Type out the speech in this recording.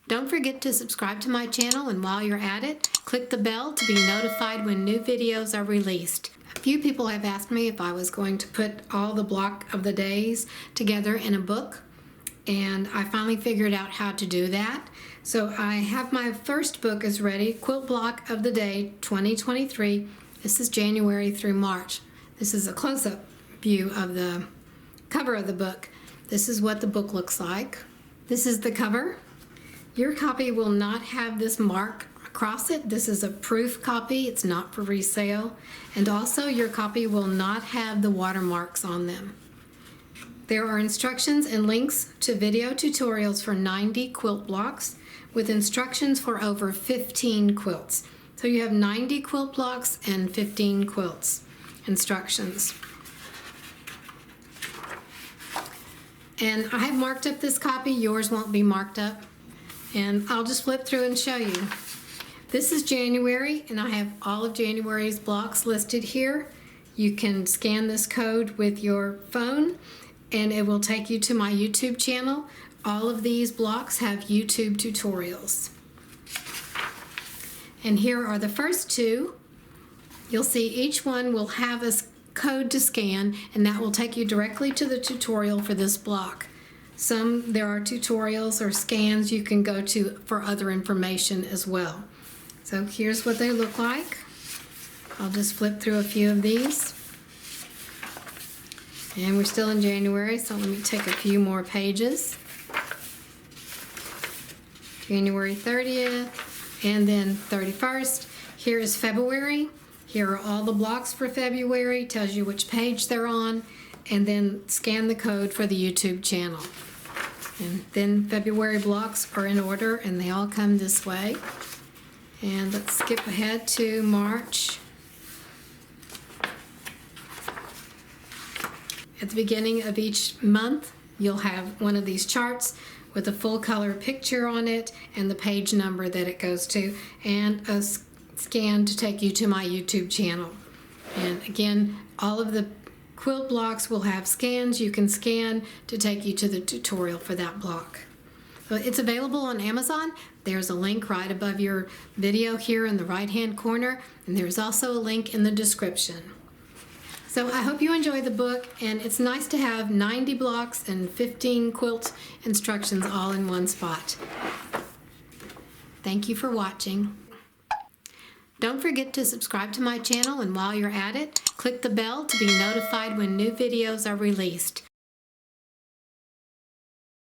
Don't forget to subscribe to my channel, and while you're at it, click the bell to be notified when new videos are released. A few people have asked me if I was going to put all the block of the days together in a book, and I finally figured out how to do that. So I have my first book is ready, Quilt Block of the Day 2023. This is January through March. This is a close-up view of the cover of the book. This is what the book looks like. This is the cover. Your copy will not have this mark across it. This is a proof copy. It's not for resale. And also your copy will not have the watermarks on them. There are instructions and links to video tutorials for 90 quilt blocks with instructions for over 15 quilts. So you have 90 quilt blocks and 15 quilts instructions. And I have marked up this copy. Yours won't be marked up. And I'll just flip through and show you. This is January, and I have all of January's blocks listed here. You can scan this code with your phone, and it will take you to my YouTube channel. All of these blocks have YouTube tutorials. And here are the first two. You'll see each one will have a code to scan, and that will take you directly to the tutorial for this block. There are tutorials or scans you can go to for other information as well. So here's what they look like. I'll just flip through a few of these. And we're still in January, so let me take a few more pages. January 30th and then 31st. Here is February. Here are all the blocks for February. Tells you which page they're on. And then scan the code for the YouTube channel. And then February blocks are in order, and they all come this way. And let's skip ahead to March. At the beginning of each month, you'll have one of these charts with a full color picture on it and the page number that it goes to, and a scan to take you to my YouTube channel. And again, all of the quilt blocks will have scans you can scan to take you to the tutorial for that block. So it's available on Amazon. There's a link right above your video here in the right hand corner, and there's also a link in the description. So I hope you enjoy the book, and it's nice to have 90 blocks and 15 quilt instructions all in one spot. Thank you for watching. Don't forget to subscribe to my channel, and while you're at it, click the bell to be notified when new videos are released.